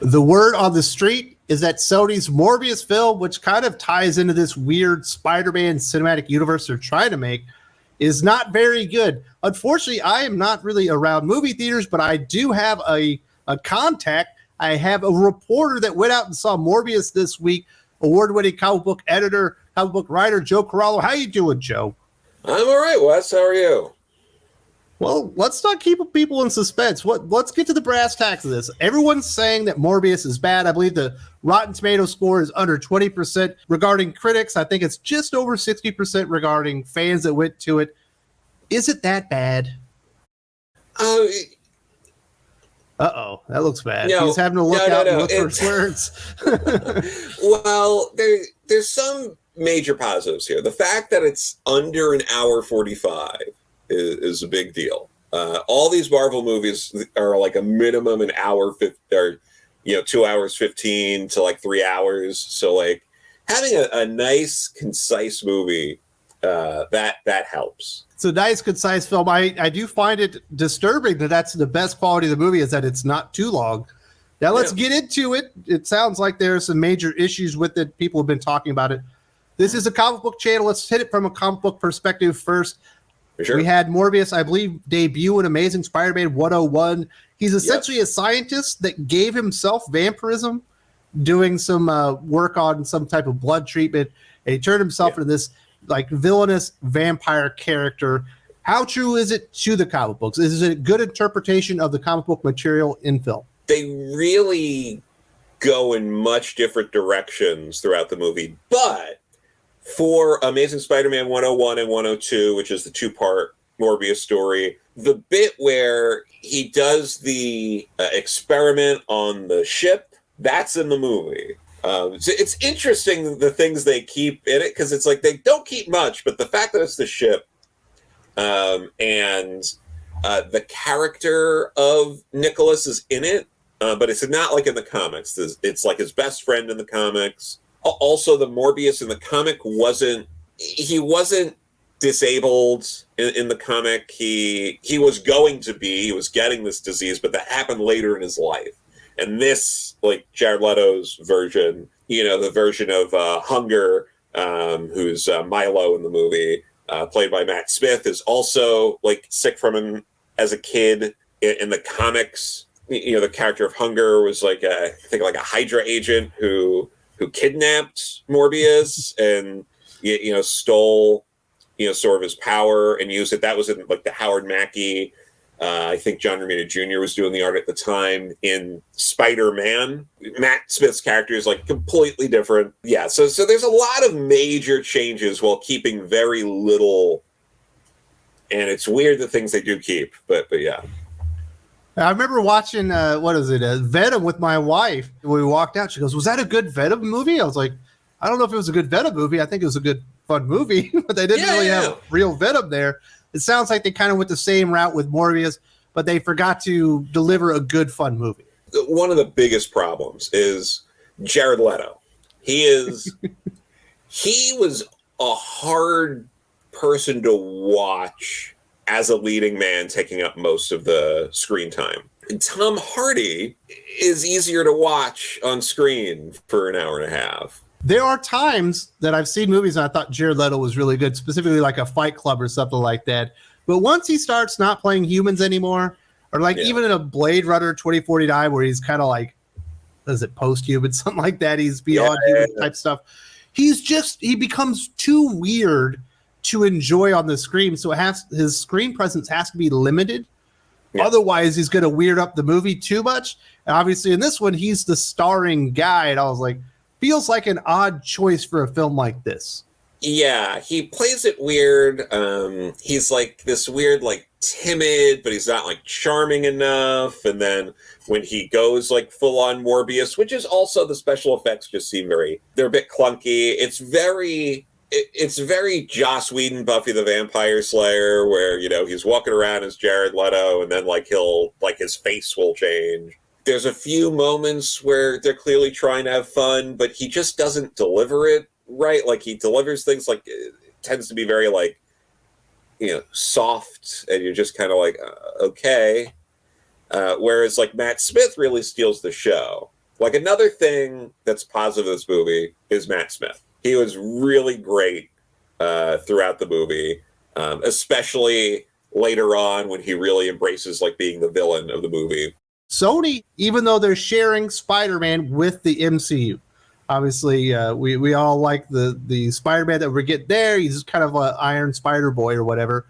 The word on the street is that Sony's Morbius film, which kind of ties into this weird Spider-Man cinematic universe they're trying to make, is not very good. Unfortunately, I am not really around movie theaters, but I do have a contact. I have a reporter that went out and saw Morbius this week, award-winning comic book editor, comic book writer, Joe Corallo. How you doing, Joe? I'm all right, Wes. How are you? Well, let's not keep people in suspense. Let's get to the brass tacks of this. Everyone's saying that Morbius is bad. I believe the Rotten Tomato score is under 20% regarding critics. I think it's just over 60% regarding fans that went to it. Is it that bad? Uh-oh, that looks bad. No, he's having to look out and look for words. Well, there's some major positives here. The fact that it's under an hour 45 is a big deal. All these Marvel movies are like a minimum an hour, or 2 hours 15 to like 3 hours. So like having a nice, concise movie that helps. It's a nice, concise film. I do find it disturbing that that's the best quality of the movie, is that it's not too long. Now let's get into it. It sounds like there's some major issues with it. People have been talking about it. This is a comic book channel. Let's hit it from a comic book perspective first. Sure. We had Morbius, I believe, debut in Amazing Spider-Man 101. He's essentially a scientist that gave himself vampirism, doing some work on some type of blood treatment, and he turned himself into this like villainous vampire character. How true is it to the comic books? Is it a good interpretation of the comic book material in film? They really go in much different directions throughout the movie, but for Amazing Spider-Man 101 and 102, which is the two-part Morbius story, the bit where he does the experiment on the ship, that's in the movie. So it's interesting the things they keep in it, because it's like they don't keep much, but the fact that it's the ship and the character of Nicholas is in it, but it's not like in the comics. It's like his best friend in the comics. Also, the Morbius in the comic wasn't disabled in the comic. He was going to be. He was getting this disease, but that happened later in his life. And this, like Jared Leto's version, the version of Hunger, who's Milo in the movie, played by Matt Smith, is also like sick from him as a kid. In the comics, the character of Hunger was like I think like a Hydra agent who kidnapped Morbius and stole sort of his power and used it. That was in like the Howard Mackie. I think John Romita Jr. was doing the art at the time. In SpiderMan, Matt Smith's character is like completely different. Yeah, so there's a lot of major changes while keeping very little, and it's weird the things they do keep. But yeah. I remember watching Venom with my wife. When we walked out, she goes, "Was that a good Venom movie?" I was like, "I don't know if it was a good Venom movie. I think it was a good fun movie, but they didn't really have real Venom there." It sounds like they kind of went the same route with Morbius, but they forgot to deliver a good, fun movie. One of the biggest problems is Jared Leto. He was a hard person to watch as a leading man, taking up most of the screen time. And Tom Hardy is easier to watch on screen for an hour and a half. There are times that I've seen movies and I thought Jared Leto was really good, specifically like a Fight Club or something like that. But once he starts not playing humans anymore, or like even in a Blade Runner 2049 where he's kind of like, is it post-human, something like that, he's beyond human type stuff, he becomes too weird to enjoy on the screen. So his screen presence has to be limited. Yeah. Otherwise, he's going to weird up the movie too much. And obviously in this one, he's the starring guy. And I was like, feels like an odd choice for a film like this. Yeah, he plays it weird. He's like this weird, like timid, but he's not like charming enough. And then when he goes like full on Morbius, which is also the special effects just seem they're a bit clunky. It's very Joss Whedon, Buffy the Vampire Slayer, where, he's walking around as Jared Leto and then like his face will change. There's a few moments where they're clearly trying to have fun, but he just doesn't deliver it right. Like he delivers things like it tends to be very like, soft, and you're just kind of like, okay. Whereas like Matt Smith really steals the show. Like, another thing that's positive of this movie is Matt Smith. He was really great throughout the movie, especially later on when he really embraces like being the villain of the movie. Sony, even though they're sharing Spider-Man with the MCU, obviously we all like the Spider-Man that we get there. He's kind of an Iron Spider Boy or whatever.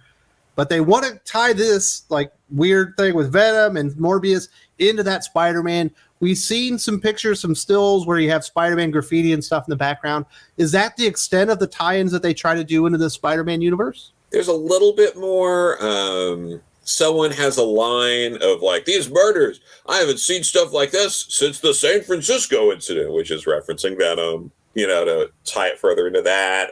But they want to tie this like weird thing with Venom and Morbius into that Spider-Man. We've seen some pictures, some stills where you have Spider-Man graffiti and stuff in the background. Is that the extent of the tie-ins that they try to do into the Spider-Man universe? There's a little bit more. Someone has a line of like, these murders, I haven't seen stuff like this since the San Francisco incident, which is referencing Venom, you know, to tie it further into that.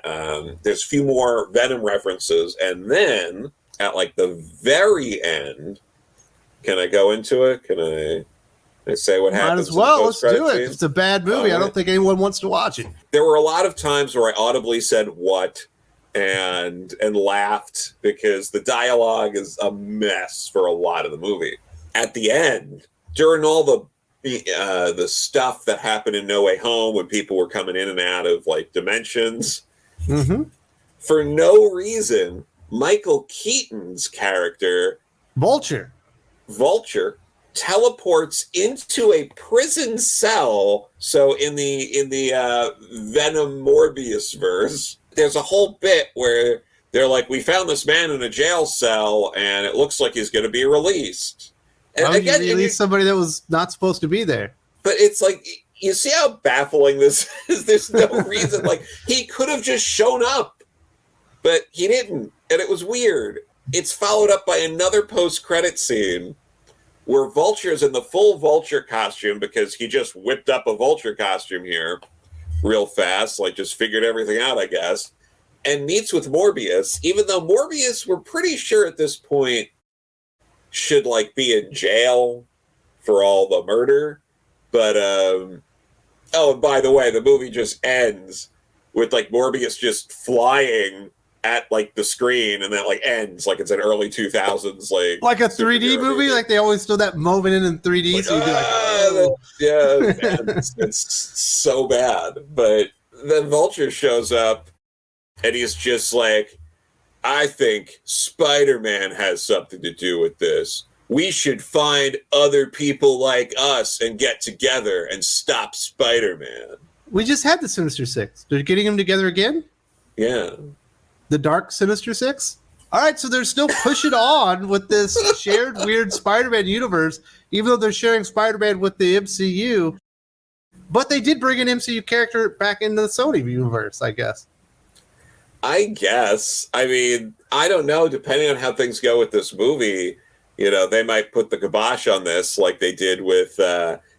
There's a few more Venom references. And then at like the very end, can I go into it? Can I say what happens? Might as well. Let's do it. It's a bad movie. I don't think anyone wants to watch it. There were a lot of times where I audibly said "what" and laughed because the dialogue is a mess for a lot of the movie. At the end, during all the stuff that happened in No Way Home when people were coming in and out of like dimensions, for no reason, Michael Keaton's character, Vulture, teleports into a prison cell. So in the Venom Morbius verse, there's a whole bit where they're like, we found this man in a jail cell and it looks like he's going to be released. And why again, you release somebody that was not supposed to be there? But it's like, you see how baffling this is? There's no reason. Like, he could have just shown up, but he didn't. And it was weird. It's followed up by another post-credit scene where Vulture's in the full Vulture costume because he just whipped up a Vulture costume here real fast, like just figured everything out, I guess, and meets with Morbius, even though Morbius, we're pretty sure at this point, should like be in jail for all the murder. But, oh, and by the way, the movie just ends with like Morbius just flying at like the screen and then like ends like it's an early 2000s like a 3D movie. Like they always do that moment in 3D, like, so you'd be like, oh. Yeah, it's so bad. But then Vulture shows up and he's just like, I think Spider-Man has something to do with this. We should find other people like us and get together and stop Spider-Man. We just had the Sinister Six. They're getting them together again? Yeah. The Dark Sinister Six? All right, so they're still pushing on with this shared weird Spider-Man universe, even though they're sharing Spider-Man with the MCU. But they did bring an MCU character back into the Sony universe, I guess. I guess. I mean, I don't know. Depending on how things go with this movie, you know, they might put the kibosh on this like they did with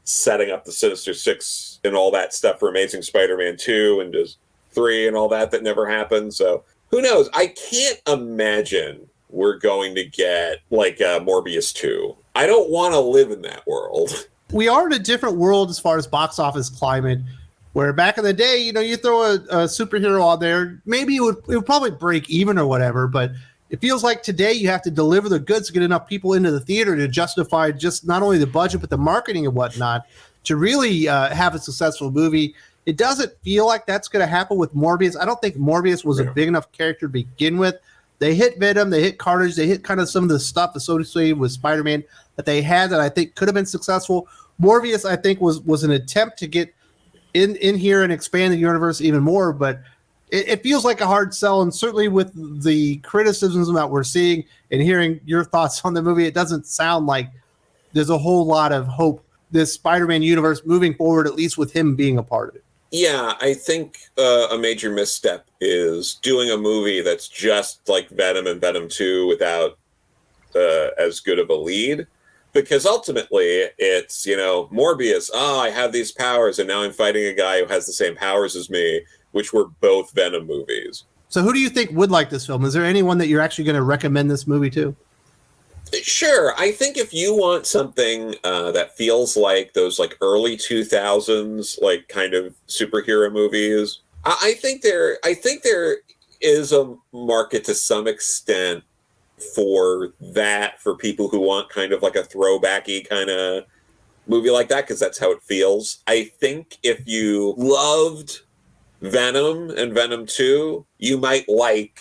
setting up the Sinister Six and all that stuff for Amazing Spider-Man 2 and just 3 and all that never happened. So who knows? I can't imagine we're going to get like Morbius 2. I don't want to live in that world. We are in a different world as far as box office climate, where back in the day, you know, you throw a superhero on there, maybe it would probably break even or whatever, but it feels like today you have to deliver the goods to get enough people into the theater to justify just not only the budget, but the marketing and whatnot to really have a successful movie. It doesn't feel like that's going to happen with Morbius. I don't think Morbius was a big enough character to begin with. They hit Venom, they hit Carnage, they hit kind of some of the stuff associated with Spider-Man that they had that I think could have been successful. Morbius, I think, was an attempt to get in here and expand the universe even more, but it feels like a hard sell, and certainly with the criticisms that we're seeing and hearing your thoughts on the movie, it doesn't sound like there's a whole lot of hope this Spider-Man universe moving forward, at least with him being a part of it. Yeah, I think a major misstep is doing a movie that's just like Venom and Venom 2 without as good of a lead. Because ultimately, it's, you know, Morbius, I have these powers, and now I'm fighting a guy who has the same powers as me, which were both Venom movies. So who do you think would like this film? Is there anyone that you're actually going to recommend this movie to? Sure. I think if you want something that feels like those like early 2000s, like kind of superhero movies, I think there is a market to some extent for that, for people who want kind of like a throwbacky kind of movie like that because that's how it feels. I think if you loved Venom and Venom 2, you might like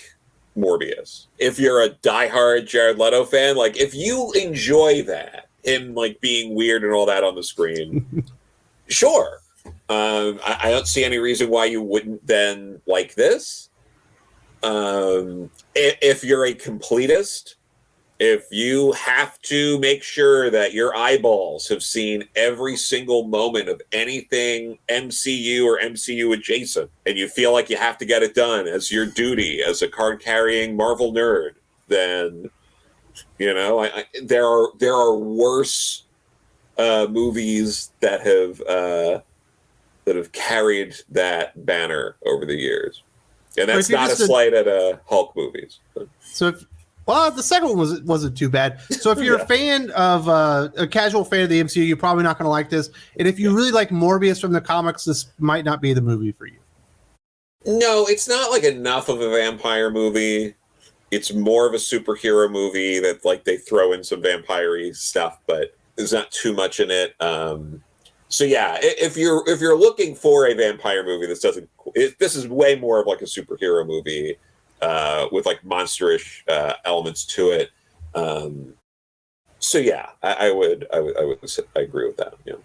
Morbius. If you're a diehard Jared Leto fan, like if you enjoy that, him like being weird and all that on the screen, sure. I don't see any reason why you wouldn't then like this. If you're a completist, if you have to make sure that your eyeballs have seen every single moment of anything MCU or MCU adjacent, and you feel like you have to get it done as your duty as a card-carrying Marvel nerd, then, you know, there are worse movies that have carried that banner over the years. And that's not a slight at Hulk movies. But. So, the second one wasn't too bad. So if you're a fan of a casual fan of the MCU, you're probably not going to like this. And if you really like Morbius from the comics, this might not be the movie for you. No, it's not like enough of a vampire movie. It's more of a superhero movie that like they throw in some vampire-y stuff, but there's not too much in it. So yeah, if you're looking for a vampire movie, this is way more of like a superhero movie with like monsterish elements to it. So yeah, I would agree with that. Yeah.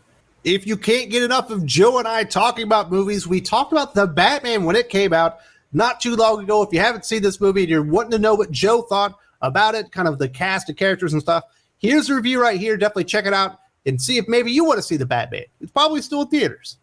If you can't get enough of Joe and I talking about movies, we talked about The Batman when it came out not too long ago. If you haven't seen this movie and you're wanting to know what Joe thought about it, kind of the cast of characters and stuff, here's a review right here. Definitely check it out and see if maybe you want to see The Batman. It's probably still in theaters.